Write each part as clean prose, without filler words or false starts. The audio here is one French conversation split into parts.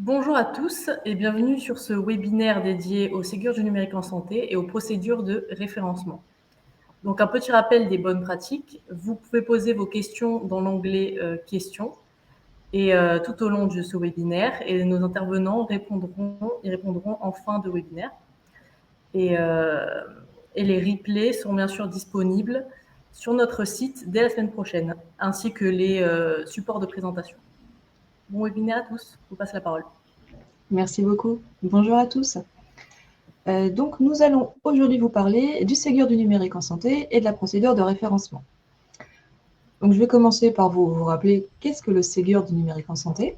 Bonjour à tous et bienvenue sur ce webinaire dédié au Ségur du numérique en santé et aux procédures de référencement. Donc un petit rappel des bonnes pratiques. Vous pouvez poser vos questions dans l'onglet questions et tout au long de ce webinaire et nos intervenants y répondront en fin de webinaire. Et les replays sont bien sûr disponibles sur notre site dès la semaine prochaine, ainsi que les supports de présentation. Bon webinaire à tous, je vous passe la parole. Merci beaucoup. Bonjour à tous. Donc, nous allons aujourd'hui vous parler du Ségur du numérique en santé et de la procédure de référencement. Donc, je vais commencer par vous rappeler qu'est-ce que le Ségur du numérique en santé.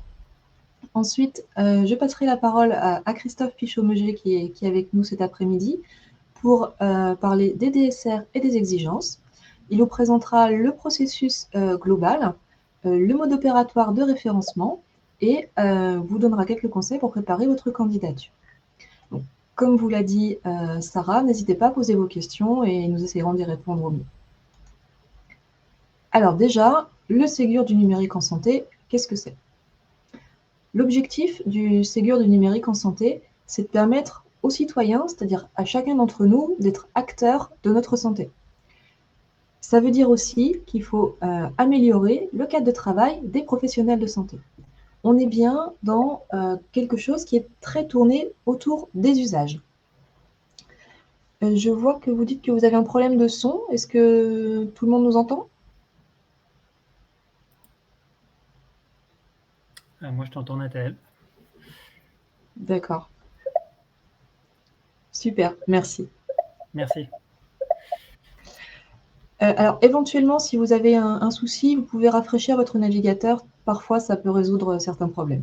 Ensuite, je passerai la parole à Christophe Pichot-Meger qui est avec nous cet après-midi pour parler des DSR et des exigences. Il vous présentera le processus global, le mode opératoire de référencement et vous donnera quelques conseils pour préparer votre candidature. Donc, comme vous l'a dit Sarah, n'hésitez pas à poser vos questions et nous essayerons d'y répondre au mieux. Alors déjà, le Ségur du numérique en santé, qu'est-ce que c'est? L'objectif du Ségur du numérique en santé, c'est de permettre aux citoyens, c'est-à-dire à chacun d'entre nous, d'être acteur de notre santé. Ça veut dire aussi qu'il faut améliorer le cadre de travail des professionnels de santé. On est bien dans quelque chose qui est très tourné autour des usages. Je vois que vous dites que vous avez un problème de son. Est-ce que tout le monde nous entend? Moi, je t'entends, Nathalie. D'accord. Super, merci. Merci. Alors, éventuellement, si vous avez un souci, vous pouvez rafraîchir votre navigateur. Parfois, ça peut résoudre certains problèmes.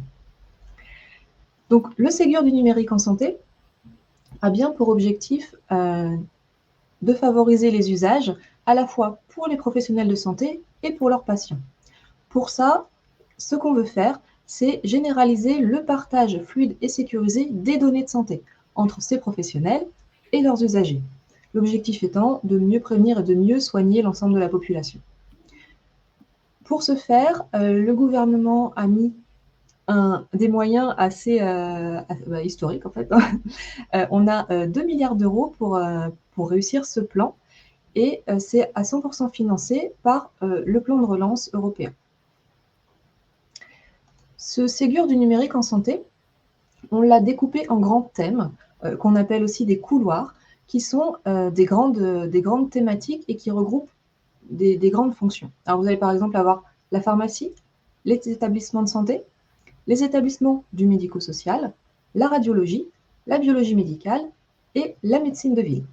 Donc, le Ségur du numérique en santé a bien pour objectif de favoriser les usages à la fois pour les professionnels de santé et pour leurs patients. Pour ça, ce qu'on veut faire, c'est généraliser le partage fluide et sécurisé des données de santé entre ces professionnels et leurs usagers. L'objectif étant de mieux prévenir et de mieux soigner l'ensemble de la population. Pour ce faire, le gouvernement a mis des moyens assez historiques en fait. On a 2 milliards d'euros pour réussir ce plan et c'est à 100% financé par le plan de relance européen. Ce Ségur du numérique en santé, on l'a découpé en grands thèmes qu'on appelle aussi des couloirs, qui sont des grandes thématiques et qui regroupent des grandes fonctions. Alors vous allez par exemple avoir la pharmacie, les établissements de santé, les établissements du médico-social, la radiologie, la biologie médicale et la médecine de ville.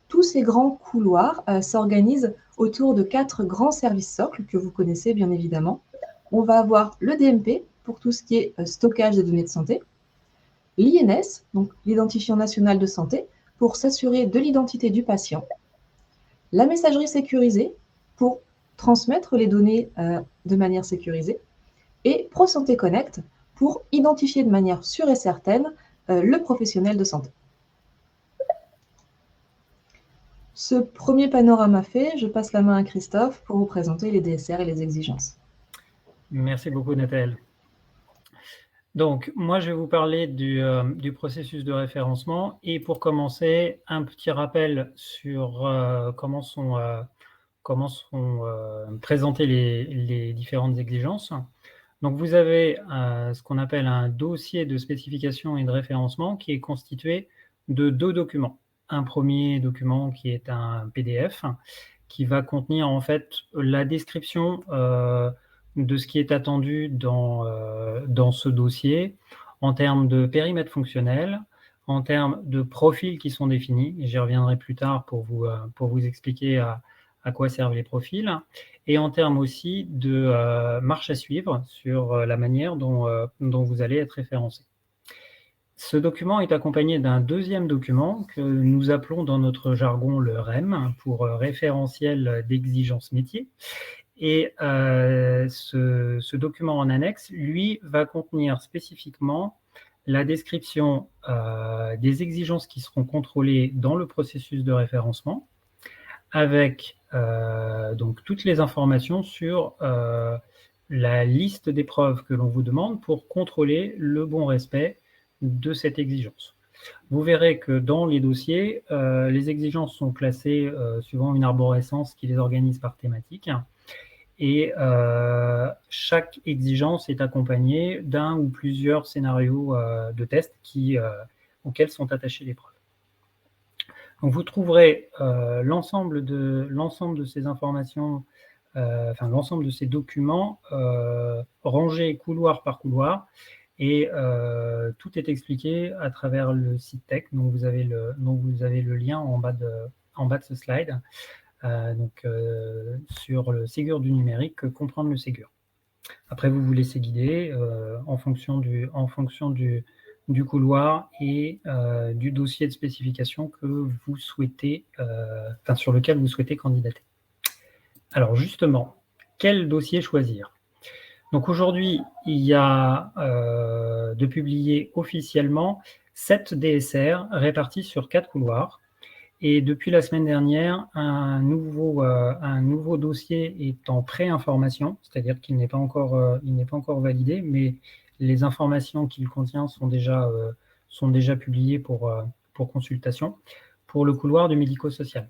Tous ces grands couloirs s'organisent autour de 4 grands services socles que vous connaissez bien évidemment. On va avoir le DMP pour tout ce qui est stockage des données de santé, l'INS, donc l'identifiant national de santé, pour s'assurer de l'identité du patient, la messagerie sécurisée pour transmettre les données de manière sécurisée, et ProSanté Connect pour identifier de manière sûre et certaine le professionnel de santé. Ce premier panorama fait, je passe la main à Christophe pour vous présenter les DSR et les exigences. Merci beaucoup, Nathalie. Donc, moi, je vais vous parler du processus de référencement et pour commencer, un petit rappel sur comment sont présentées les différentes exigences. Donc, vous avez ce qu'on appelle un dossier de spécification et de référencement qui est constitué de 2 documents. Un premier document qui est un PDF qui va contenir en fait la description de ce qui est attendu dans ce dossier en termes de périmètre fonctionnel, en termes de profils qui sont définis. J'y reviendrai plus tard pour vous expliquer à quoi servent les profils, et en termes aussi de marche à suivre sur la manière dont vous allez être référencé. Ce document est accompagné d'un deuxième document que nous appelons dans notre jargon le REM, pour référentiel d'exigence métier. Et ce document en annexe, lui, va contenir spécifiquement la description des exigences qui seront contrôlées dans le processus de référencement, avec donc toutes les informations sur la liste d'épreuves que l'on vous demande pour contrôler le bon respect de cette exigence. Vous verrez que dans les dossiers, les exigences sont classées suivant une arborescence qui les organise par thématique. Et chaque exigence est accompagnée d'un ou plusieurs scénarios de test auxquels sont attachées les preuves. Donc vous trouverez l'ensemble de ces informations, l'ensemble de ces documents rangés couloir par couloir, et tout est expliqué à travers le site tech dont vous avez le lien en bas de ce slide. Sur le Ségur du numérique, comprendre le Ségur. Après, vous vous laissez guider en fonction du couloir et du dossier de spécification que vous souhaitez, sur lequel vous souhaitez candidater. Alors justement, quel dossier choisir? Donc aujourd'hui, il y a de publier officiellement 7 DSR répartis sur 4 couloirs. Et depuis la semaine dernière, un nouveau dossier est en pré-information, c'est-à-dire qu'il n'est pas encore validé, mais les informations qu'il contient sont déjà publiées pour consultation pour le couloir du médico-social.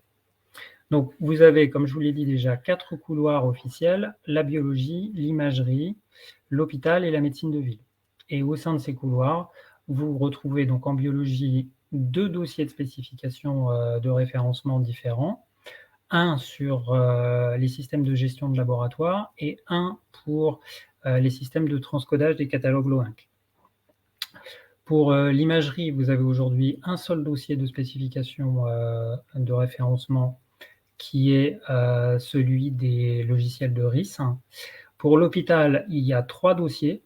Donc vous avez, comme je vous l'ai dit déjà, 4 couloirs officiels: la biologie, l'imagerie, l'hôpital et la médecine de ville. Et au sein de ces couloirs, vous retrouvez donc en biologie 2 dossiers de spécification de référencement différents, un sur les systèmes de gestion de laboratoire et un pour les systèmes de transcodage des catalogues LOINC. Pour l'imagerie, vous avez aujourd'hui un seul dossier de spécification de référencement qui est celui des logiciels de RIS. Pour l'hôpital, il y a 3 dossiers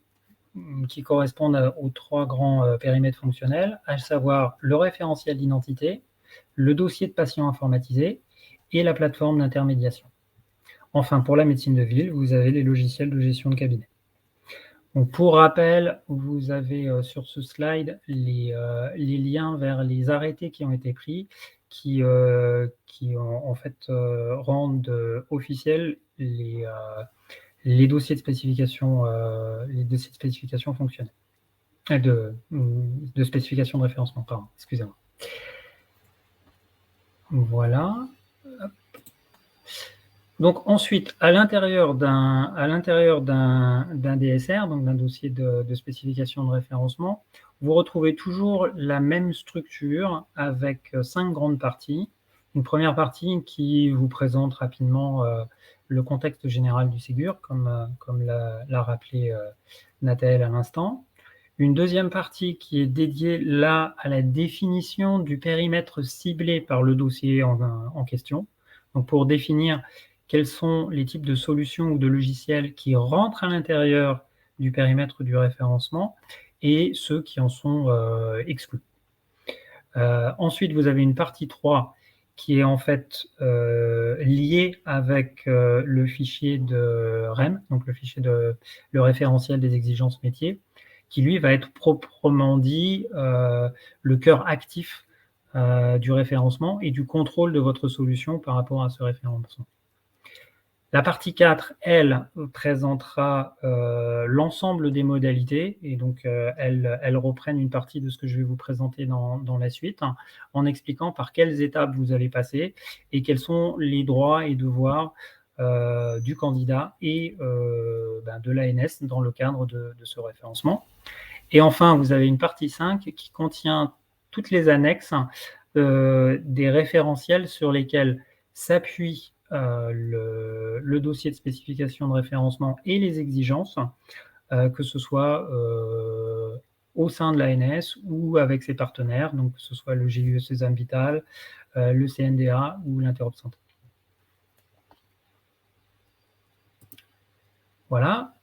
qui correspondent aux 3 grands périmètres fonctionnels, à savoir le référentiel d'identité, le dossier de patient informatisé et la plateforme d'intermédiation. Enfin, pour la médecine de ville, vous avez les logiciels de gestion de cabinet. Donc, pour rappel, vous avez sur ce slide les liens vers les arrêtés qui ont été pris, qui en fait rendent officiels les dossiers de spécification fonctionnelle, de spécification de référencement, pardon, excusez-moi. Voilà. Donc ensuite, à l'intérieur d'un DSR, donc d'un dossier de spécification de référencement, vous retrouvez toujours la même structure avec 5 grandes parties. Une première partie qui vous présente rapidement le contexte général du Ségur, comme l'a rappelé Nathaël à l'instant. Une deuxième partie qui est dédiée là à la définition du périmètre ciblé par le dossier en question. Donc pour définir quels sont les types de solutions ou de logiciels qui rentrent à l'intérieur du périmètre du référencement et ceux qui en sont exclus. Ensuite, vous avez une partie 3 qui est en fait liée avec le fichier de REM, donc le référentiel des exigences métiers, qui lui va être proprement dit le cœur actif du référencement et du contrôle de votre solution par rapport à ce référencement. La partie 4, elle, présentera l'ensemble des modalités, et donc elles reprennent une partie de ce que je vais vous présenter dans la suite, en expliquant par quelles étapes vous allez passer et quels sont les droits et devoirs du candidat et de l'ANS dans le cadre de ce référencement. Et enfin, vous avez une partie 5 qui contient toutes les annexes des référentiels sur lesquels s'appuie le dossier de spécification de référencement et les exigences, que ce soit au sein de l'ANS ou avec ses partenaires, donc que ce soit le GUE Sésame Vital, le CNDA ou l'Interop Santé. Voilà.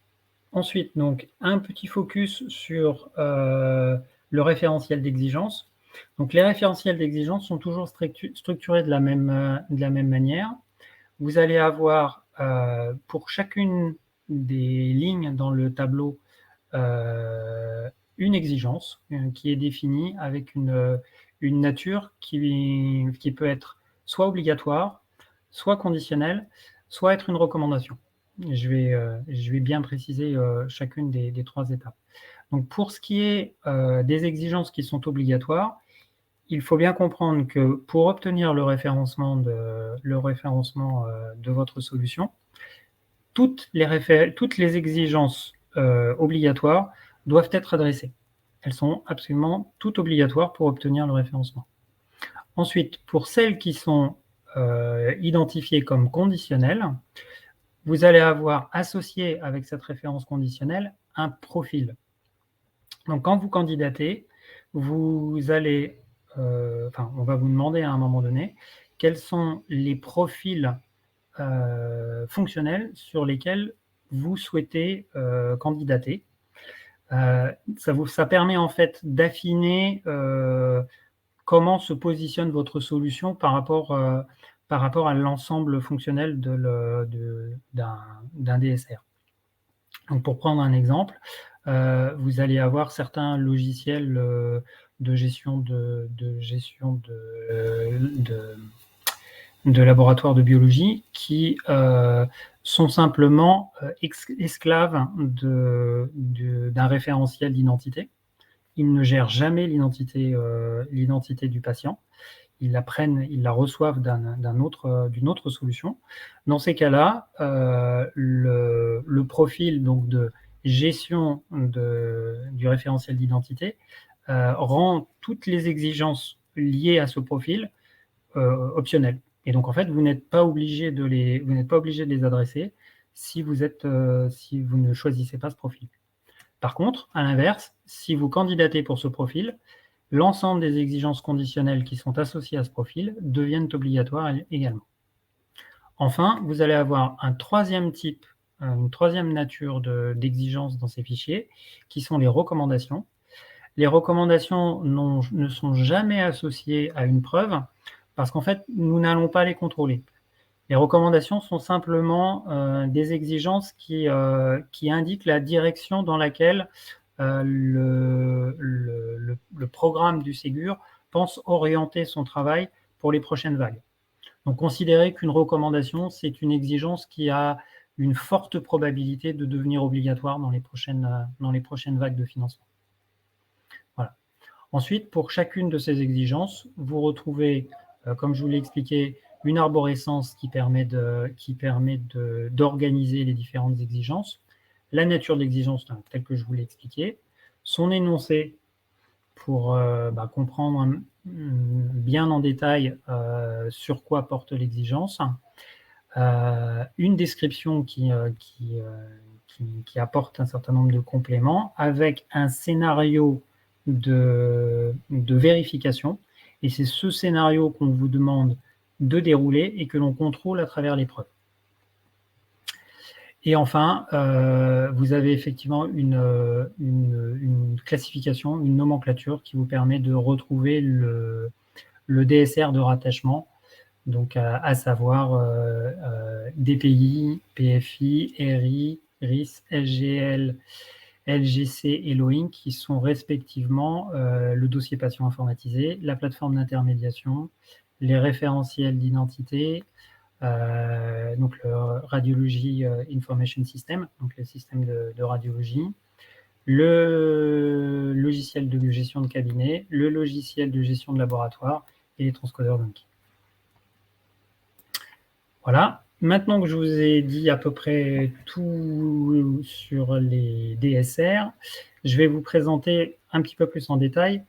Ensuite, donc, un petit focus sur le référentiel d'exigence. Donc, les référentiels d'exigence sont toujours structurés de la même manière. Vous allez avoir pour chacune des lignes dans le tableau une exigence qui est définie avec une nature qui peut être soit obligatoire, soit conditionnelle, soit être une recommandation. je vais bien préciser chacune des 3 étapes. Donc, pour ce qui est des exigences qui sont obligatoires, il faut bien comprendre que pour obtenir le référencement de votre solution, toutes les exigences obligatoires doivent être adressées. Elles sont absolument toutes obligatoires pour obtenir le référencement. Ensuite, pour celles qui sont identifiées comme conditionnelles, vous allez avoir associé avec cette référence conditionnelle un profil. Donc, quand vous candidatez, on va vous demander à un moment donné quels sont les profils fonctionnels sur lesquels vous souhaitez candidater. Ça permet en fait d'affiner comment se positionne votre solution par rapport à l'ensemble fonctionnel d'un DSR. Donc, pour prendre un exemple, vous allez avoir certains logiciels de gestion de laboratoires de biologie qui sont simplement esclaves d'un référentiel d'identité. Ils ne gèrent jamais l'identité du patient. Ils la reçoivent d'une autre solution. Dans ces cas-là, le profil donc de gestion du référentiel d'identité rend toutes les exigences liées à ce profil optionnelles. Et donc, en fait, vous n'êtes pas obligé de les adresser si vous ne choisissez pas ce profil. Par contre, à l'inverse, si vous candidatez pour ce profil, l'ensemble des exigences conditionnelles qui sont associées à ce profil deviennent obligatoires également. Enfin, vous allez avoir une troisième nature d'exigences dans ces fichiers, qui sont les recommandations. Les recommandations ne sont jamais associées à une preuve, parce qu'en fait, nous n'allons pas les contrôler. Les recommandations sont simplement des exigences qui indiquent la direction dans laquelle le programme du Ségur pense orienter son travail pour les prochaines vagues. Donc, considérez qu'une recommandation, c'est une exigence qui a une forte probabilité de devenir obligatoire dans les prochaines vagues de financement. Voilà. Ensuite, pour chacune de ces exigences, vous retrouvez, comme je vous l'ai expliqué, une arborescence qui permet d'organiser les différentes exigences, la nature de l'exigence telle que je vous l'ai expliqué, son énoncé pour comprendre bien en détail sur quoi porte l'exigence, une description qui apporte un certain nombre de compléments avec un scénario de vérification, et c'est ce scénario qu'on vous demande de dérouler et que l'on contrôle à travers l'épreuve. Et enfin, vous avez effectivement une classification, une nomenclature qui vous permet de retrouver le DSR de rattachement, donc à savoir DPI, PFI, RI, RIS, SGL, LGC et LOINC, qui sont respectivement le dossier patient informatisé, la plateforme d'intermédiation, les référentiels d'identité, donc le Radiology Information System, donc le système de radiologie, le logiciel de gestion de cabinet, le logiciel de gestion de laboratoire et les transcodeurs d'Anki. Voilà. Maintenant que je vous ai dit à peu près tout sur les DSR, je vais vous présenter un petit peu plus en détail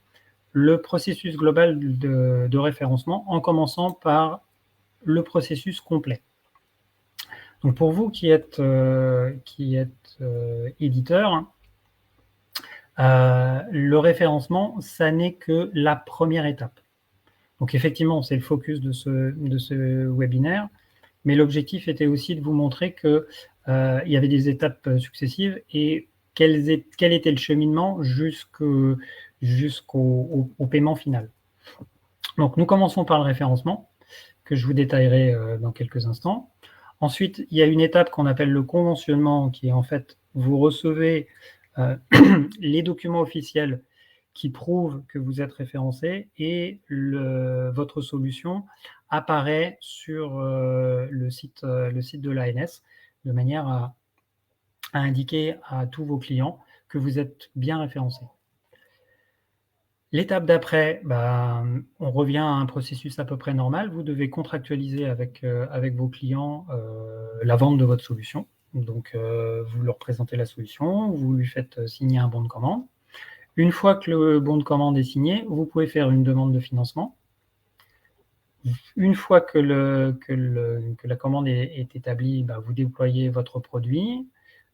le processus global de référencement, en commençant par le processus complet. Donc pour vous qui êtes éditeur, le référencement, ça n'est que la première étape. Donc effectivement, c'est le focus de ce webinaire, mais l'objectif était aussi de vous montrer qu'il y avait des étapes successives et quel était le cheminement jusqu'au paiement final. Donc nous commençons par le référencement, que je vous détaillerai dans quelques instants. Ensuite, il y a une étape qu'on appelle le conventionnement, qui est en fait, vous recevez les documents officiels qui prouvent que vous êtes référencé et votre solution apparaît sur le site de l'ANS. de manière à indiquer à tous vos clients que vous êtes bien référencé. L'étape d'après, on revient à un processus à peu près normal. Vous devez contractualiser avec vos clients la vente de votre solution. Donc, vous leur présentez la solution, vous lui faites signer un bon de commande. Une fois que le bon de commande est signé, vous pouvez faire une demande de financement. Une fois que la commande est établie, vous déployez votre produit.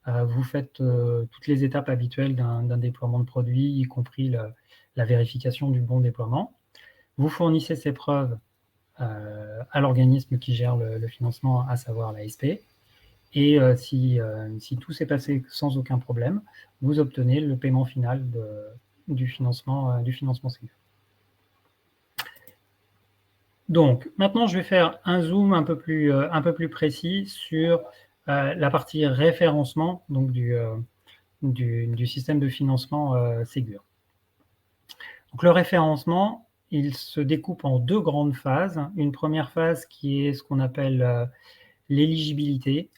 Vous faites toutes les étapes habituelles d'un déploiement de produit, y compris la vérification du bon déploiement. Vous fournissez ces preuves à l'organisme qui gère le financement, à savoir l'ASP. Et si tout s'est passé sans aucun problème, vous obtenez le paiement final du financement Ségur. Donc, maintenant, je vais faire un zoom un peu plus précis sur la partie référencement donc du système de financement Ségur. Donc, le référencement, il se découpe en deux grandes phases. Une première phase qui est ce qu'on appelle l'éligibilité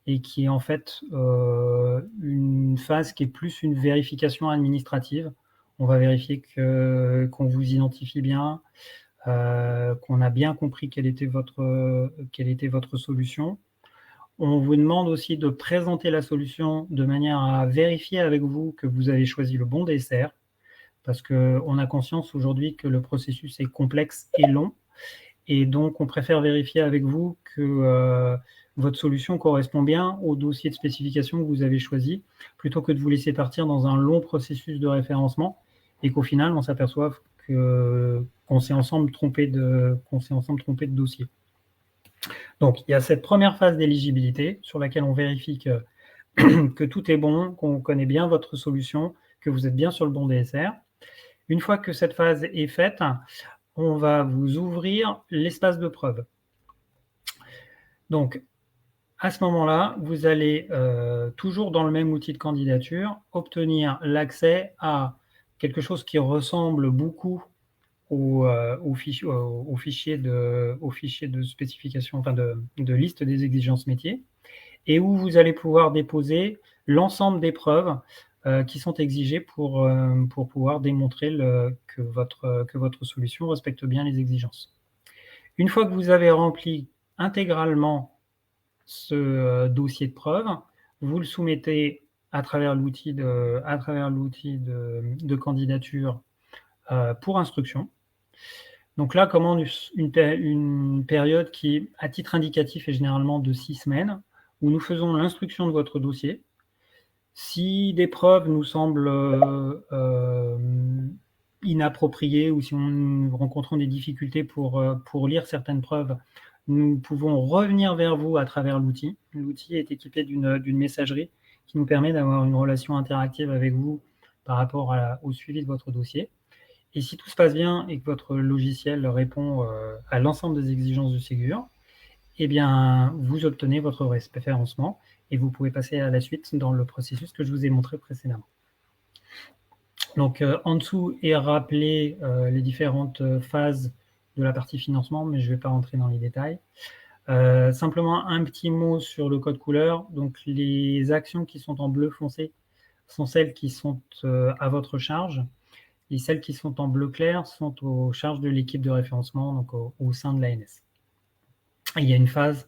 et qui est en fait une phase qui est plus une vérification administrative. On va vérifier qu'on vous identifie bien, qu'on a bien compris quelle était votre solution. On vous demande aussi de présenter la solution de manière à vérifier avec vous que vous avez choisi le bon DSR, parce qu'on a conscience aujourd'hui que le processus est complexe et long, et donc on préfère vérifier avec vous que votre solution correspond bien au dossier de spécification que vous avez choisi, plutôt que de vous laisser partir dans un long processus de référencement, et qu'au final, on s'aperçoive qu'on s'est ensemble trompé de dossier. Donc, il y a cette première phase d'éligibilité sur laquelle on vérifie que tout est bon, qu'on connaît bien votre solution, que vous êtes bien sur le bon DSR. Une fois que cette phase est faite, on va vous ouvrir l'espace de preuve. Donc, à ce moment-là, vous allez, toujours dans le même outil de candidature, obtenir l'accès à quelque chose qui ressemble beaucoup au fichier de spécification, enfin de liste des exigences métiers, et où vous allez pouvoir déposer l'ensemble des preuves qui sont exigées pour pouvoir démontrer que votre solution respecte bien les exigences. Une fois que vous avez rempli intégralement ce dossier de preuve, vous le soumettez à travers l'outil de candidature pour instruction. Donc là commence une période qui, à titre indicatif, est généralement de 6 semaines, où nous faisons l'instruction de votre dossier. Si des preuves nous semblent inappropriées ou si nous rencontrons des difficultés pour lire certaines preuves, nous pouvons revenir vers vous à travers l'outil. L'outil est équipé d'une messagerie qui nous permet d'avoir une relation interactive avec vous par rapport au suivi de votre dossier. Et si tout se passe bien et que votre logiciel répond à l'ensemble des exigences de Ségur, eh bien, vous obtenez votre référencement et vous pouvez passer à la suite dans le processus que je vous ai montré précédemment. Donc, en dessous est rappelé les différentes phases de la partie financement, mais je ne vais pas rentrer dans les détails. Simplement un petit mot sur le code couleur. Donc, les actions qui sont en bleu foncé sont celles qui sont à votre charge. Et celles qui sont en bleu clair sont aux charges de l'équipe de référencement, donc au sein de l'ANS. Il y a une phase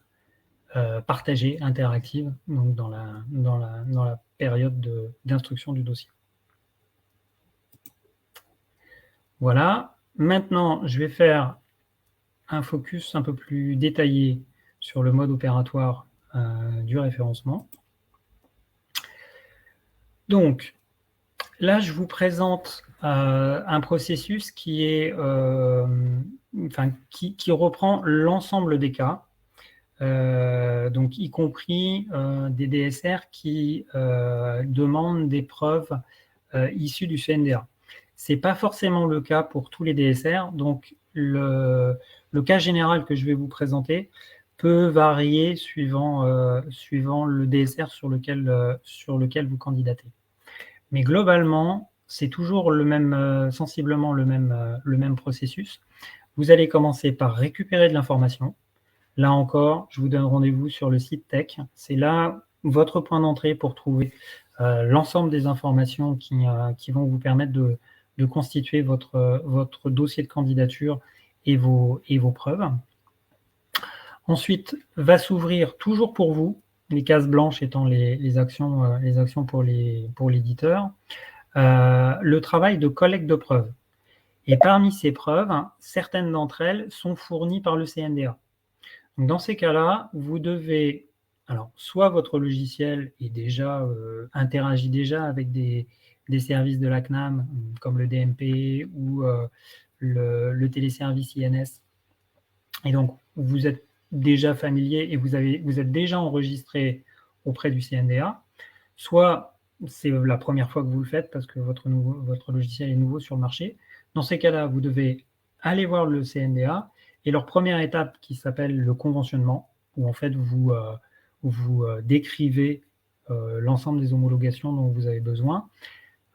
partagée, interactive, donc dans la période d'instruction du dossier. Voilà. Maintenant, je vais faire un focus un peu plus détaillé sur le mode opératoire du référencement. Donc, là, je vous présente un processus qui reprend l'ensemble des cas, donc y compris des DSR qui demandent des preuves issues du CNDA. Ce n'est pas forcément le cas pour tous les DSR, donc le cas général que je vais vous présenter peut varier suivant le DSR sur lequel vous candidatez. Mais globalement, c'est toujours sensiblement le même processus. Vous allez commencer par récupérer de l'information. Là encore, je vous donne rendez-vous sur le site Tech. C'est là votre point d'entrée pour trouver l'ensemble des informations qui vont vous permettre de constituer votre dossier de candidature et vos preuves. Ensuite, va s'ouvrir toujours pour vous, les cases blanches étant les actions pour l'éditeur, le travail de collecte de preuves. Et parmi ces preuves, certaines d'entre elles sont fournies par le CNDA. Donc dans ces cas-là, vous devez, alors soit votre logiciel est déjà interagit déjà avec des services de la CNAM comme le DMP ou le téléservice INS, et donc vous êtes déjà familier et vous êtes déjà enregistré auprès du CNDA, soit c'est la première fois que vous le faites parce que votre logiciel est nouveau sur le marché. Dans ces cas-là, vous devez aller voir le CNDA et leur première étape qui s'appelle le conventionnement, où en fait vous décrivez l'ensemble des homologations dont vous avez besoin,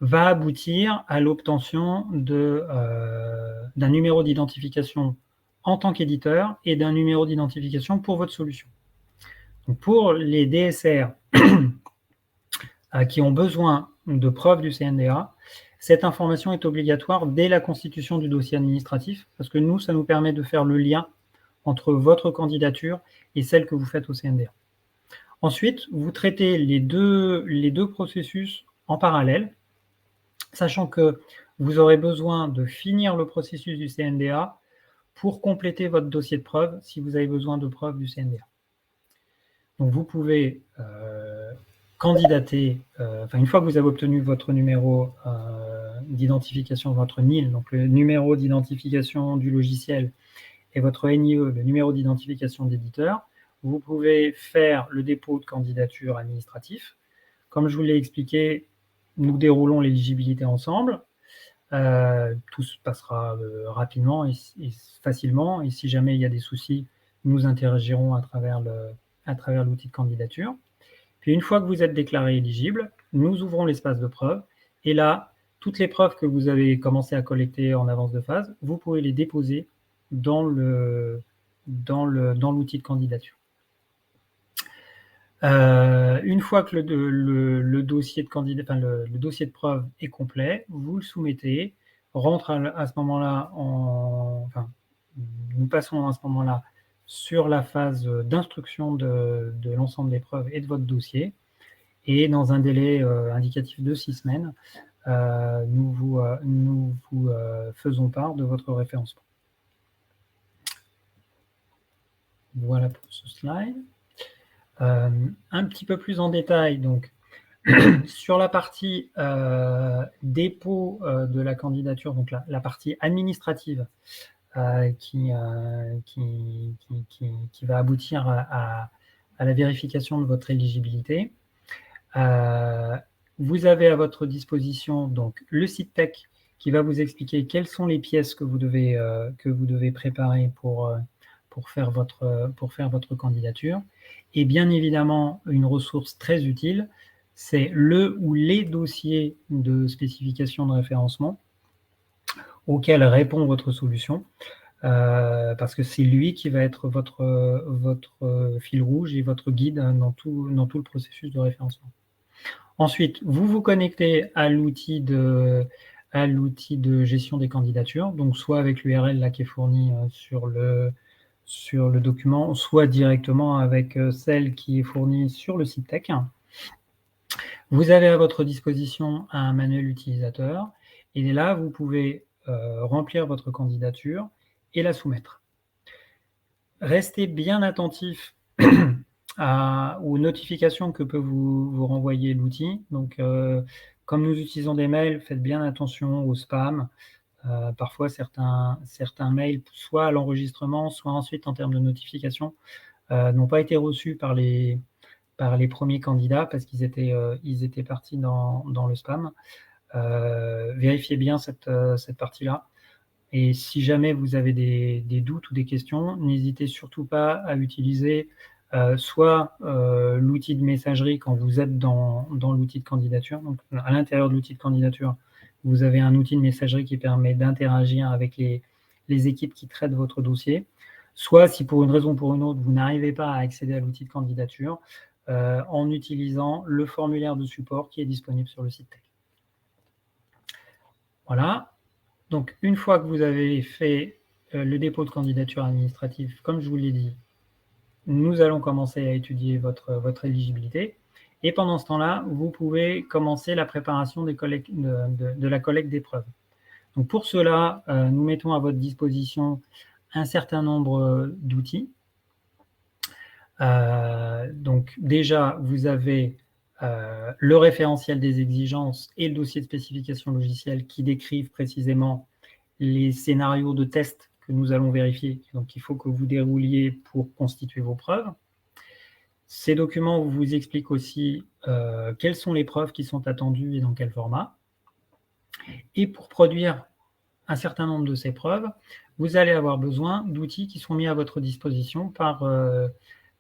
va aboutir à l'obtention d'un numéro d'identification en tant qu'éditeur et d'un numéro d'identification pour votre solution. Donc pour les DSR qui ont besoin de preuves du CNDA, cette information est obligatoire dès la constitution du dossier administratif, parce que nous, ça nous permet de faire le lien entre votre candidature et celle que vous faites au CNDA. Ensuite, vous traitez les deux processus en parallèle, sachant que vous aurez besoin de finir le processus du CNDA pour compléter votre dossier de preuves si vous avez besoin de preuves du CNDA. Donc vous pouvez candidater, une fois que vous avez obtenu votre numéro d'identification, votre NIL, donc le numéro d'identification du logiciel, et votre NIE, le numéro d'identification d'éditeur, vous pouvez faire le dépôt de candidature administratif. Comme je vous l'ai expliqué, nous déroulons l'éligibilité ensemble. Tout se passera rapidement et facilement, et si jamais il y a des soucis, nous interagirons à travers l'outil de candidature. Puis une fois que vous êtes déclaré éligible, nous ouvrons l'espace de preuves, et là, toutes les preuves que vous avez commencé à collecter en avance de phase, vous pouvez les déposer dans l'outil de candidature. Une fois que le dossier de preuve est complet, vous le soumettez, rentre à ce moment-là, nous passons à ce moment-là sur la phase d'instruction de l'ensemble des preuves et de votre dossier, et dans un délai indicatif de 6 semaines, nous vous faisons part de votre référencement. Voilà pour ce slide. Un petit peu plus en détail, donc, sur la partie dépôt de la candidature, donc la partie administrative qui va aboutir à la vérification de votre éligibilité. Vous avez à votre disposition donc le site Tech qui va vous expliquer quelles sont les pièces que vous devez préparer pour faire votre candidature. Et bien évidemment, une ressource très utile, c'est le ou les dossiers de spécification de référencement auxquels répond votre solution, parce que c'est lui qui va être votre fil rouge et votre guide dans tout le processus de référencement. Ensuite, vous vous connectez à l'outil de gestion des candidatures, donc soit avec l'URL là qui est fournie sur le document, soit directement avec celle qui est fournie sur le site Tech. Vous avez à votre disposition un manuel utilisateur, et là, vous pouvez remplir votre candidature et la soumettre. Restez bien attentif aux notifications que peut vous renvoyer l'outil. Donc, comme nous utilisons des mails, faites bien attention au spam. Parfois, certains mails, soit à l'enregistrement, soit ensuite en termes de notification, n'ont pas été reçus par les premiers candidats parce qu'ils étaient partis dans le spam. Vérifiez bien cette partie-là. Et si jamais vous avez des doutes ou des questions, n'hésitez surtout pas à utiliser soit l'outil de messagerie quand vous êtes dans l'outil de candidature. Donc, à l'intérieur de l'outil de candidature, vous avez un outil de messagerie qui permet d'interagir avec les équipes qui traitent votre dossier. soit si pour une raison ou pour une autre, vous n'arrivez pas à accéder à l'outil de candidature, en utilisant le formulaire de support qui est disponible sur le site Tech. Voilà. Donc, une fois que vous avez fait le dépôt de candidature administrative, comme je vous l'ai dit, nous allons commencer à étudier votre éligibilité. Et pendant ce temps-là, vous pouvez commencer la préparation de la collecte des preuves. Donc, pour cela, nous mettons à votre disposition un certain nombre d'outils. Donc, déjà, vous avez le référentiel des exigences et le dossier de spécification logicielle qui décrivent précisément les scénarios de test que nous allons vérifier. Donc, il faut que vous dérouliez pour constituer vos preuves. Ces documents vous expliquent aussi quelles sont les preuves qui sont attendues et dans quel format. Et pour produire un certain nombre de ces preuves, vous allez avoir besoin d'outils qui sont mis à votre disposition par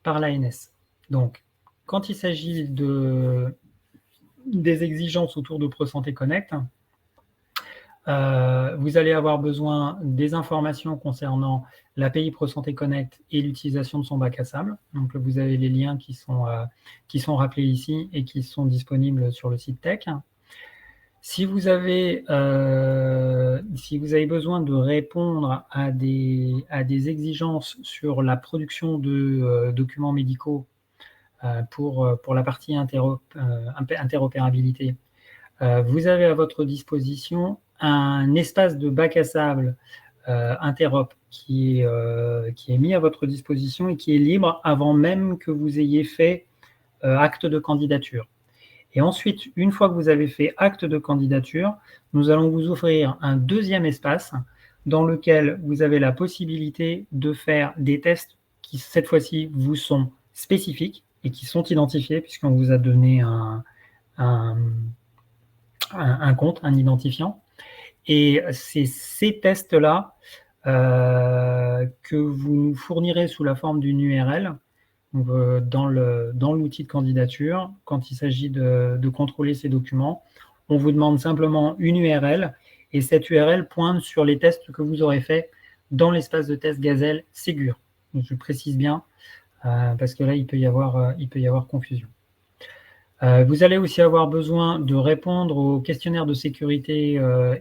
l'ANS. Donc, quand il s'agit des exigences autour de ProSanté Connect, vous allez avoir besoin des informations concernant l'API ProSanté Connect et l'utilisation de son bac à sable. Donc, vous avez les liens qui sont rappelés ici et qui sont disponibles sur le site Tech. Si vous avez besoin de répondre à des exigences sur la production de documents médicaux pour la partie interopérabilité, vous avez à votre disposition un espace de bac à sable interop qui est mis à votre disposition et qui est libre avant même que vous ayez fait acte de candidature. Et ensuite, une fois que vous avez fait acte de candidature, nous allons vous offrir un deuxième espace dans lequel vous avez la possibilité de faire des tests qui, cette fois-ci, vous sont spécifiques et qui sont identifiés puisqu'on vous a donné un compte, un identifiant. Et c'est ces tests-là que vous nous fournirez sous la forme d'une URL dans l'outil de candidature. Quand il s'agit de contrôler ces documents, on vous demande simplement une URL et cette URL pointe sur les tests que vous aurez fait dans l'espace de test Gazelle Ségur. Donc, je précise bien parce que là, il peut y avoir confusion. Vous allez aussi avoir besoin de répondre au questionnaire de sécurité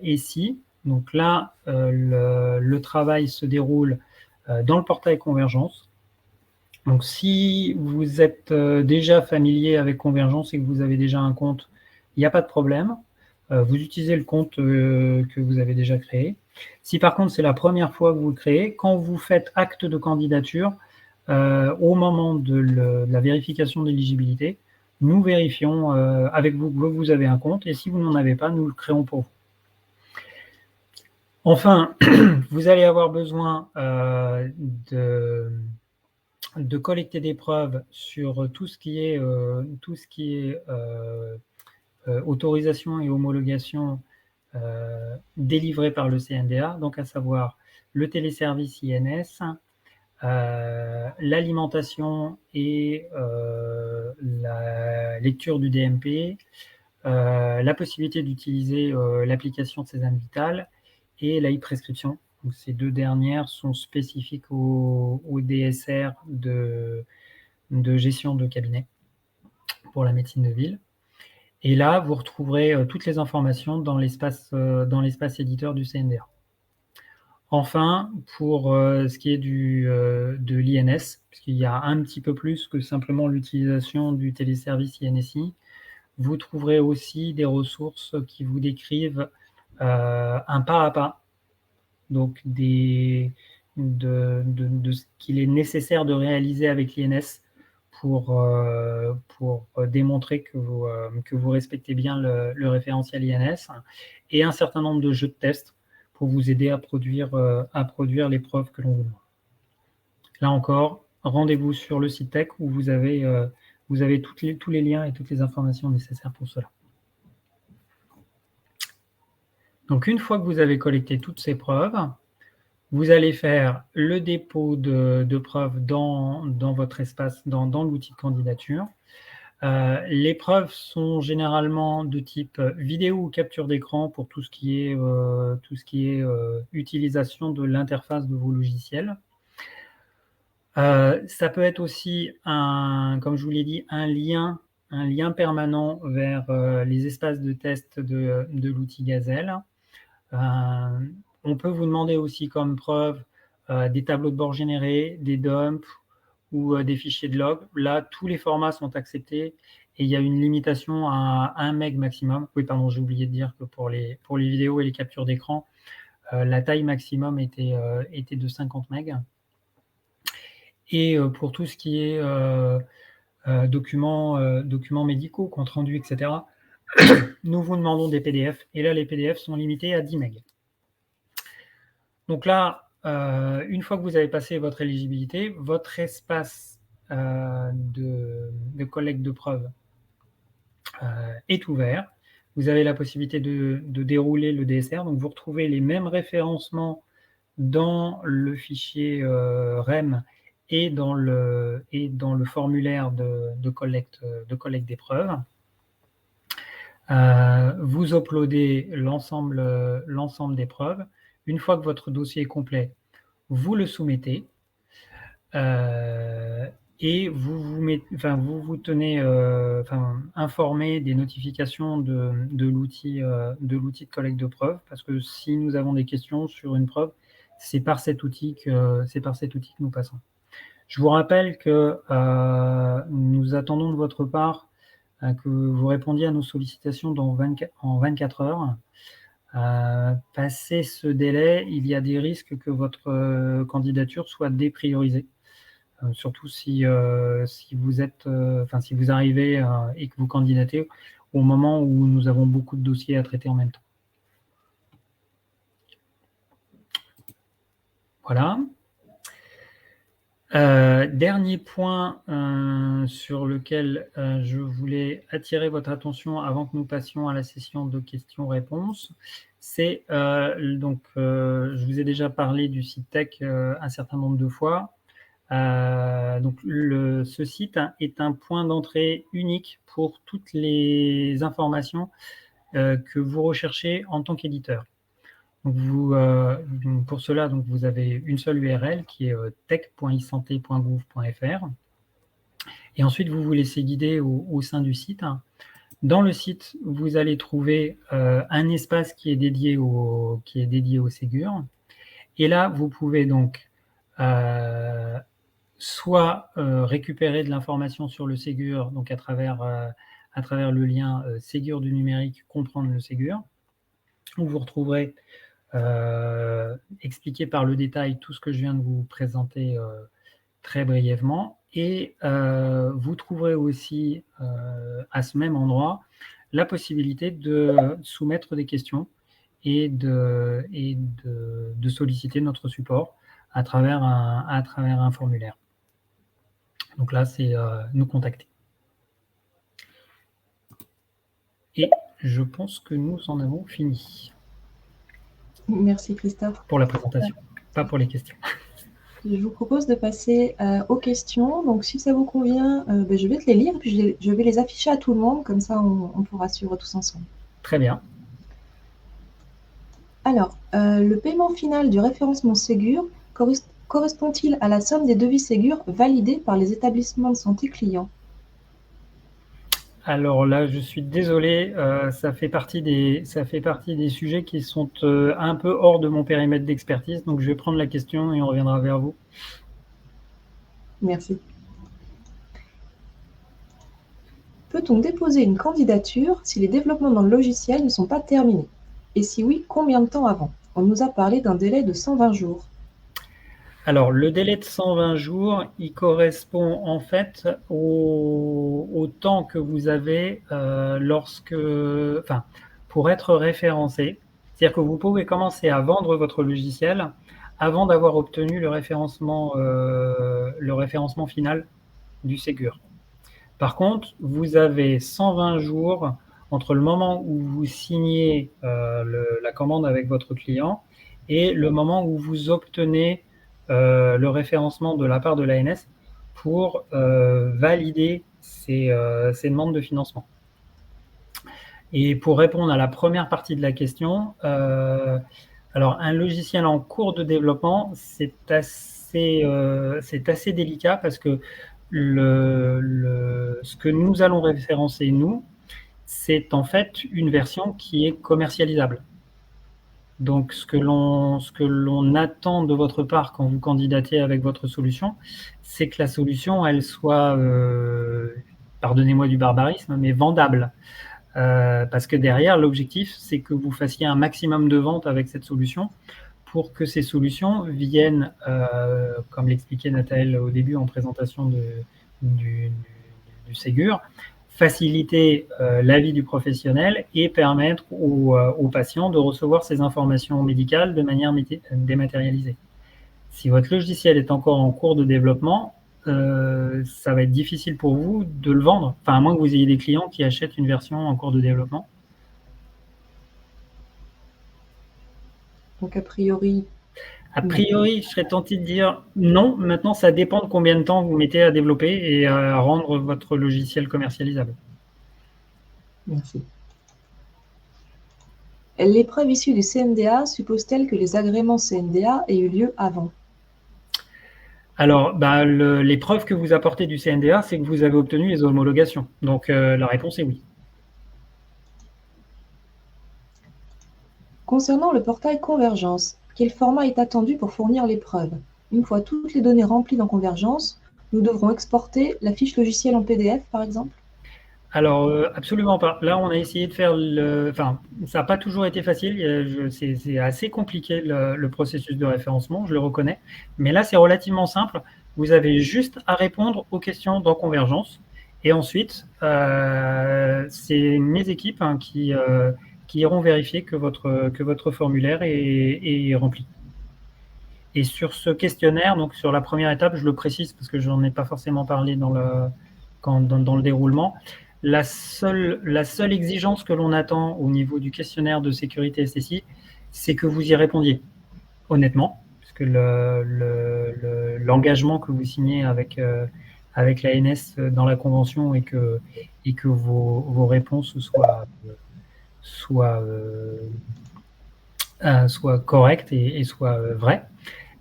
ESI. Donc là, le travail se déroule dans le portail Convergence. Donc si vous êtes déjà familier avec Convergence et que vous avez déjà un compte, il n'y a pas de problème. Vous utilisez le compte que vous avez déjà créé. Si par contre c'est la première fois que vous le créez, quand vous faites acte de candidature, au moment de la vérification d'éligibilité, nous vérifions avec vous que vous avez un compte et si vous n'en avez pas, nous le créons pour vous. Enfin, vous allez avoir besoin de collecter des preuves sur tout ce qui est autorisation et homologation délivrée par le CNDA, donc à savoir le téléservice INS, l'alimentation et la lecture du DMP, la possibilité d'utiliser l'application de Sésame Vital et la e-prescription. Donc, ces deux dernières sont spécifiques au DSR de gestion de cabinet pour la médecine de ville. Et là, vous retrouverez toutes les informations dans l'espace éditeur du CNDA. Enfin, pour ce qui est de l'INS, puisqu'il y a un petit peu plus que simplement l'utilisation du téléservice INSI, vous trouverez aussi des ressources qui vous décrivent un pas à pas, donc de ce qu'il est nécessaire de réaliser avec l'INS pour démontrer que vous respectez bien le référentiel INS, et un certain nombre de jeux de tests pour vous aider à produire les preuves que l'on vous demande. Là encore, rendez-vous sur le site Tech où vous avez tous les liens et toutes les informations nécessaires pour cela. Donc, une fois que vous avez collecté toutes ces preuves, vous allez faire le dépôt de preuves dans votre espace, dans l'outil de candidature. Les preuves sont généralement de type vidéo ou capture d'écran pour tout ce qui est utilisation de l'interface de vos logiciels. Ça peut être aussi, comme je vous l'ai dit, un lien permanent vers les espaces de test de l'outil Gazelle. On peut vous demander aussi comme preuve des tableaux de bord générés, des dumps ou des fichiers de log. Là, tous les formats sont acceptés et il y a une limitation à 1 MB maximum. Oui, pardon, j'ai oublié de dire que pour les vidéos et les captures d'écran, la taille maximum était de 50 MB. Et pour tout ce qui est documents médicaux, comptes rendus, etc., nous vous demandons des PDF. Et là, les PDF sont limités à 10 MB. Donc là, une fois que vous avez passé votre éligibilité, votre espace de collecte de preuves est ouvert. Vous avez la possibilité de dérouler le DSR. Donc vous retrouvez les mêmes référencements dans le fichier REM et dans le formulaire de collecte des preuves. Vous uploadez l'ensemble des preuves. Une fois que votre dossier est complet, vous le soumettez et vous vous tenez informé des notifications de l'outil de collecte de preuves, parce que si nous avons des questions sur une preuve, c'est par cet outil que nous passons. Je vous rappelle que nous attendons de votre part que vous répondiez à nos sollicitations en 24 heures. Passé ce délai, il y a des risques que votre candidature soit dépriorisée, surtout si vous arrivez et que vous candidatez au moment où nous avons beaucoup de dossiers à traiter en même temps. Voilà. Dernier point sur lequel je voulais attirer votre attention avant que nous passions à la session de questions-réponses, c'est je vous ai déjà parlé du site tech un certain nombre de fois. Donc ce site est un point d'entrée unique pour toutes les informations que vous recherchez en tant qu'éditeur. Donc pour cela, vous avez une seule URL qui est tech.isanté.gouv.fr. Et ensuite, vous vous laissez guider au sein du site. Dans le site, vous allez trouver un espace qui est dédié au Ségur. Et là, vous pouvez donc soit récupérer de l'information sur le Ségur, donc à travers le lien Ségur du numérique, comprendre le Ségur, où vous retrouverez expliqué par le détail tout ce que je viens de vous présenter très brièvement. Et vous trouverez aussi à ce même endroit la possibilité de soumettre des questions et de solliciter notre support à travers un formulaire. Donc là, c'est nous contacter. Et je pense que nous en avons fini. Merci Christophe. Pour la présentation, pas pour les questions. Je vous propose de passer aux questions. Donc si ça vous convient, je vais te les lire, puis je vais les afficher à tout le monde, comme ça on pourra suivre tous ensemble. Très bien. Alors, le paiement final du référencement Ségur correspond-il à la somme des devis Ségur validés par les établissements de santé clients? Alors là, je suis désolé, ça fait partie des sujets qui sont un peu hors de mon périmètre d'expertise, donc je vais prendre la question et on reviendra vers vous. Merci. Peut-on déposer une candidature si les développements dans le logiciel ne sont pas terminés? Et si oui, combien de temps avant? On nous a parlé d'un délai de 120 jours. Alors, le délai de 120 jours, il correspond en fait au temps que vous avez pour être référencé. C'est-à-dire que vous pouvez commencer à vendre votre logiciel avant d'avoir obtenu le référencement final du Ségur. Par contre, vous avez 120 jours entre le moment où vous signez la commande avec votre client et le moment où vous obtenez le référencement de la part de l'ANS pour valider ces demandes de financement. Et pour répondre à la première partie de la question, alors un logiciel en cours de développement, c'est assez c'est assez délicat parce que ce que nous allons référencer, nous, c'est en fait une version qui est commercialisable. Donc, ce que l'on attend de votre part quand vous candidatez avec votre solution, c'est que la solution, elle soit, pardonnez-moi du barbarisme, mais vendable. Parce que derrière, l'objectif, c'est que vous fassiez un maximum de ventes avec cette solution pour que ces solutions viennent, comme l'expliquait Nathalie au début en présentation du Ségur, faciliter la vie du professionnel et permettre aux patients de recevoir ces informations médicales de manière dématérialisée. Si votre logiciel est encore en cours de développement, ça va être difficile pour vous de le vendre, enfin, à moins que vous ayez des clients qui achètent une version en cours de développement. Donc, a priori, je serais tenté de dire non. Maintenant, ça dépend de combien de temps vous mettez à développer et à rendre votre logiciel commercialisable. merci. L'épreuve issue du CNDA suppose-t-elle que les agréments CNDA aient eu lieu avant? Alors, les preuves que vous apportez du CNDA, c'est que vous avez obtenu les homologations. Donc, la réponse est oui. Concernant le portail Convergence, quel format est attendu pour fournir l'épreuve? Une fois toutes les données remplies dans Convergence, nous devrons exporter la fiche logicielle en PDF, par exemple? Alors, absolument pas. Là, on a essayé de faire enfin, ça n'a pas toujours été facile. C'est assez compliqué le processus de référencement, je le reconnais. Mais là, c'est relativement simple. Vous avez juste à répondre aux questions dans Convergence. Et ensuite, c'est mes équipes qui iront vérifier que votre formulaire est rempli. Et sur ce questionnaire, donc sur la première étape, je le précise parce que je n'en ai pas forcément parlé dans le déroulement, la seule exigence que l'on attend au niveau du questionnaire de sécurité SSI, c'est que vous y répondiez honnêtement, puisque l'engagement que vous signez avec l'ANS dans la convention et que vos réponses soient correctes et soient vraies.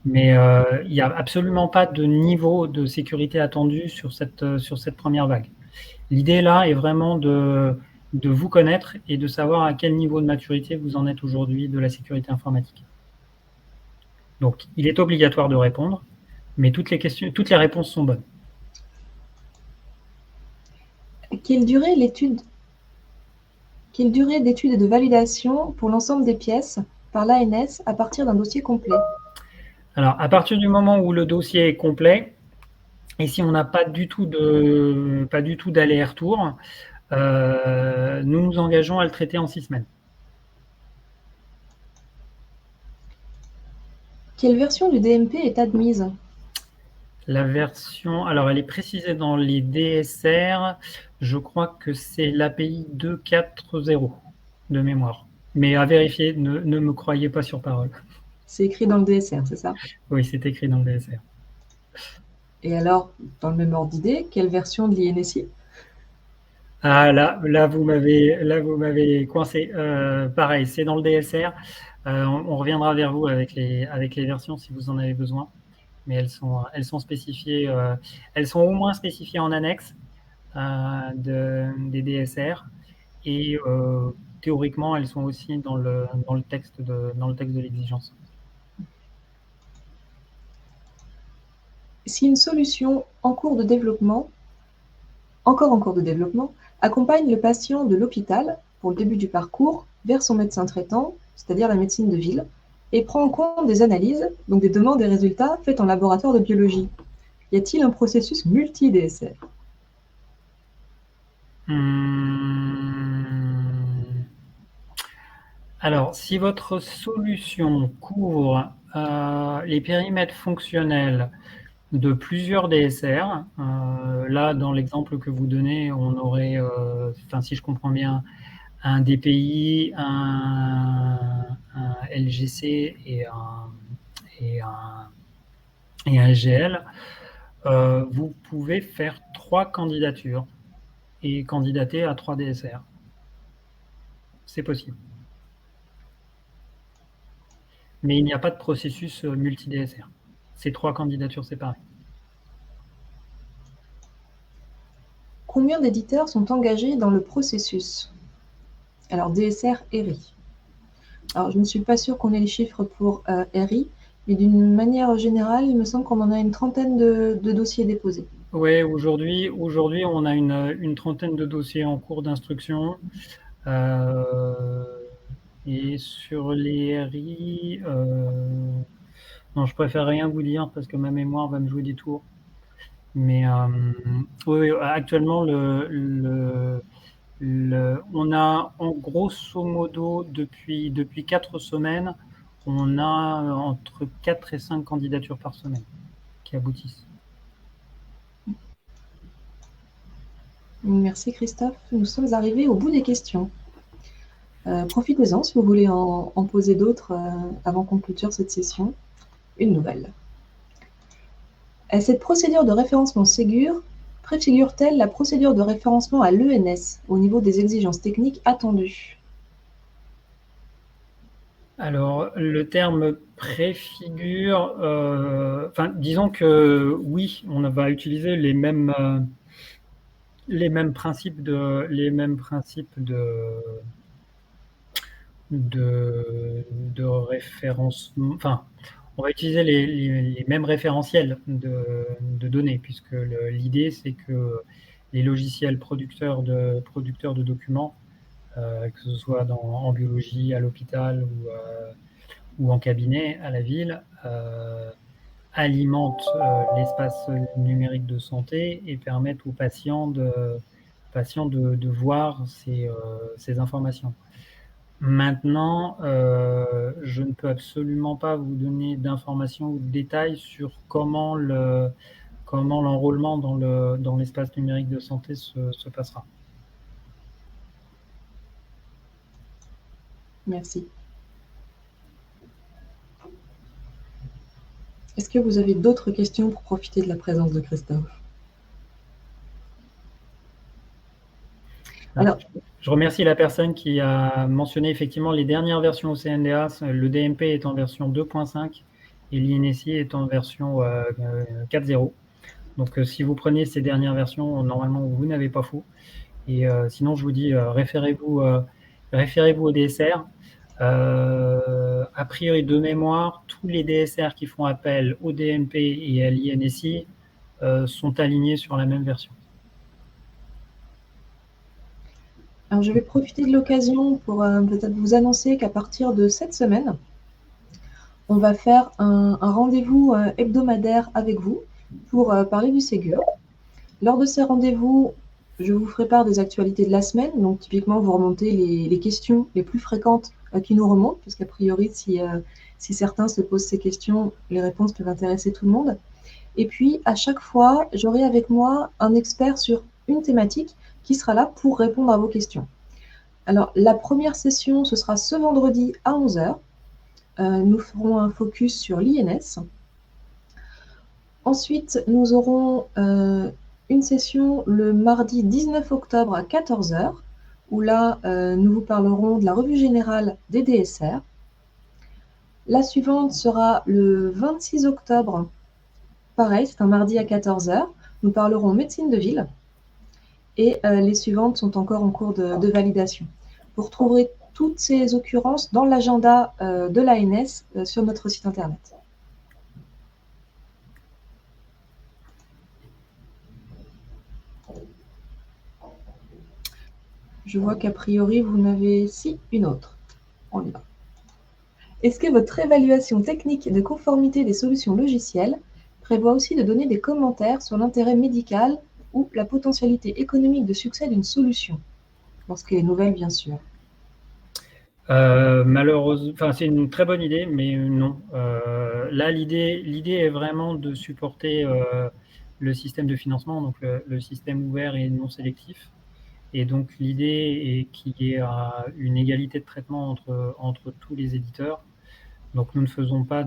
Mais il n'y a absolument pas de niveau de sécurité attendu sur cette première vague. L'idée là est vraiment de vous connaître et de savoir à quel niveau de maturité vous en êtes aujourd'hui de la sécurité informatique. Donc, il est obligatoire de répondre, mais toutes les réponses sont bonnes. Quelle durée d'étude et de validation pour l'ensemble des pièces par l'ANS à partir d'un dossier complet? Alors, à partir du moment où le dossier est complet, et si on n'a pas du tout d'aller-retour, nous nous engageons à le traiter en 6 semaines. Quelle version du DMP est admise? La version, alors elle est précisée dans les DSR, je crois que c'est l'API 2.4.0 de mémoire. Mais à vérifier, ne me croyez pas sur parole. C'est écrit dans le DSR, c'est ça? Oui, c'est écrit dans le DSR. Et alors, dans le même ordre d'idée, quelle version de l'INSI? Ah là vous m'avez coincé. Pareil, c'est dans le DSR. On reviendra vers vous avec les versions si vous en avez besoin. Mais elles sont spécifiées. Elles sont au moins spécifiées en annexe des DSR et théoriquement elles sont aussi dans le texte de l'exigence. Si une solution encore en cours de développement, accompagne le patient de l'hôpital pour le début du parcours vers son médecin traitant, c'est-à-dire la médecine de ville, et prend en compte des analyses, donc des demandes et résultats faits en laboratoire de biologie, y a-t-il un processus multi-DSR? Alors, si votre solution couvre les périmètres fonctionnels de plusieurs DSR, là, dans l'exemple que vous donnez, on aurait, si je comprends bien, un DPI, un LGC et un SGL. Vous pouvez faire 3 candidatures et candidater à 3 DSR. C'est possible. Mais il n'y a pas de processus multi-DSR. ces 3 candidatures séparées. Combien d'éditeurs sont engagés dans le processus? Alors, DSR et RI. Alors, je ne suis pas sûre qu'on ait les chiffres pour RI, mais d'une manière générale, il me semble qu'on en a une trentaine de dossiers déposés. Oui, aujourd'hui, on a une trentaine de dossiers en cours d'instruction. Et sur les RI, non, je préfère rien vous dire parce que ma mémoire va me jouer des tours. Mais oui, actuellement, on a en grosso modo depuis 4 semaines, on a entre 4 et 5 candidatures par semaine qui aboutissent. Merci Christophe. Nous sommes arrivés au bout des questions. Profitez-en si vous voulez en poser d'autres avant qu'on clôture cette session. Une nouvelle. Cette procédure de référencement Ségur préfigure-t-elle la procédure de référencement à l'ENS au niveau des exigences techniques attendues? Alors, le terme préfigure, disons que oui, on va utiliser les mêmes principes de référencement. Enfin, on va utiliser les mêmes référentiels de données, puisque l'idée, c'est que les logiciels producteurs de documents, que ce soit en biologie, à l'hôpital ou en cabinet, à la ville, alimentent l'espace numérique de santé et permettent aux patients de voir ces informations. Maintenant, je ne peux absolument pas vous donner d'informations ou de détails sur comment l'enrôlement dans l'espace numérique de santé se passera. Merci. Est-ce que vous avez d'autres questions pour profiter de la présence de Christophe? Alors, je remercie la personne qui a mentionné effectivement les dernières versions au CNDA. Le DMP est en version 2.5 et l'INSI est en version 4.0. Donc, si vous prenez ces dernières versions, normalement, vous n'avez pas faux. Et sinon, je vous dis, référez-vous au DSR. A priori, de mémoire, tous les DSR qui font appel au DMP et à l'INSI sont alignés sur la même version. Alors, je vais profiter de l'occasion pour peut-être vous annoncer qu'à partir de cette semaine, on va faire un rendez-vous hebdomadaire avec vous pour parler du Ségur. Lors de ces rendez-vous, je vous ferai part des actualités de la semaine. Donc, typiquement, vous remontez les questions les plus fréquentes qui nous remontent, parce qu'a priori, si certains se posent ces questions, les réponses peuvent intéresser tout le monde. Et puis, à chaque fois, j'aurai avec moi un expert sur une thématique qui sera là pour répondre à vos questions. Alors, la première session, ce sera ce vendredi à 11h. Nous ferons un focus sur l'INS. Ensuite, nous aurons une session le mardi 19 octobre à 14h, où là, nous vous parlerons de la revue générale des DSR. La suivante sera le 26 octobre. Pareil, c'est un mardi à 14h. Nous parlerons médecine de ville. Et les suivantes sont encore en cours de validation. Vous retrouverez toutes ces occurrences dans l'agenda de l'ANS sur notre site internet. Je vois qu'a priori, vous n'avez... Si, une autre. On y va. Est-ce que votre évaluation technique de conformité des solutions logicielles prévoit aussi de donner des commentaires sur l'intérêt médical ou la potentialité économique de succès d'une solution, lorsqu'elle est nouvelle, bien sûr? Malheureusement, c'est une très bonne idée, mais non. Là, l'idée est vraiment de supporter le système de financement, donc le système ouvert et non sélectif. Et donc, l'idée est qu'il y ait une égalité de traitement entre tous les éditeurs. Donc, nous ne faisons pas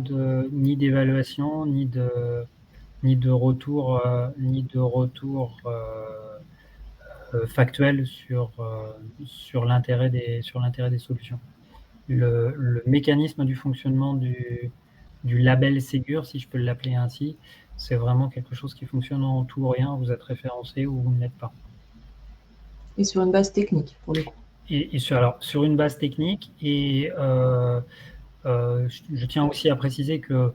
ni d'évaluation, ni de retour, factuel sur l'intérêt des solutions. Le mécanisme du fonctionnement du du label Ségur, si je peux l'appeler ainsi. C'est vraiment quelque chose qui fonctionne en tout ou rien. Vous êtes référencé ou vous ne l'êtes pas. Et sur une base technique, pour le coup. Et sur une base technique, et je tiens aussi à préciser que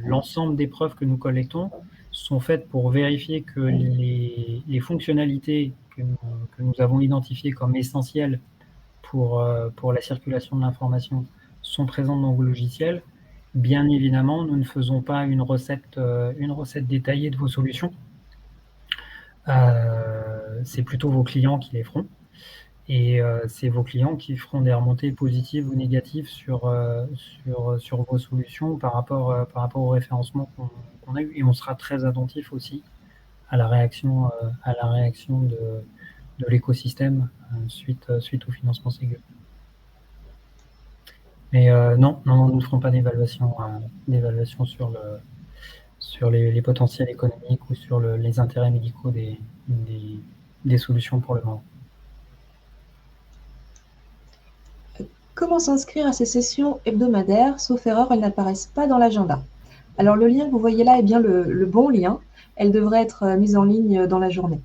l'ensemble des preuves que nous collectons sont faites pour vérifier que les fonctionnalités que nous avons identifiées comme essentielles pour la circulation de l'information sont présentes dans vos logiciels. Bien évidemment, nous ne faisons pas une recette détaillée de vos solutions. C'est plutôt vos clients qui les feront. Et c'est vos clients qui feront des remontées positives ou négatives sur vos solutions par rapport au référencement qu'on a eu. Et on sera très attentif aussi à la réaction de l'écosystème suite au financement Ségur. Mais non, nous ne ferons pas d'évaluation sur les potentiels économiques ou sur les intérêts médicaux des solutions pour le moment. Comment s'inscrire à ces sessions hebdomadaires? Sauf erreur, elles n'apparaissent pas dans l'agenda. Alors le lien que vous voyez là est bien le bon lien. Elle devrait être mise en ligne dans la journée.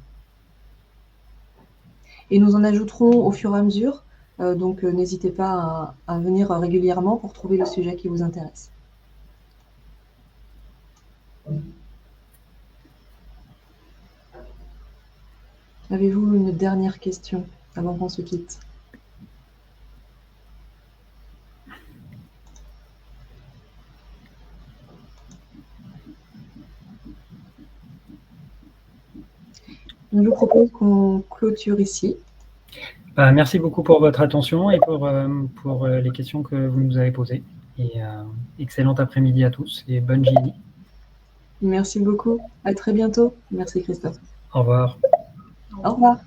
Et nous en ajouterons au fur et à mesure, donc n'hésitez pas à venir régulièrement pour trouver le sujet qui vous intéresse. Avez-vous une dernière question avant qu'on se quitte? Je vous propose qu'on clôture ici. Merci beaucoup pour votre attention et pour les questions que vous nous avez posées. Et excellent après-midi à tous et bonne GIE. Merci beaucoup. À très bientôt. Merci Christophe. Au revoir. Au revoir.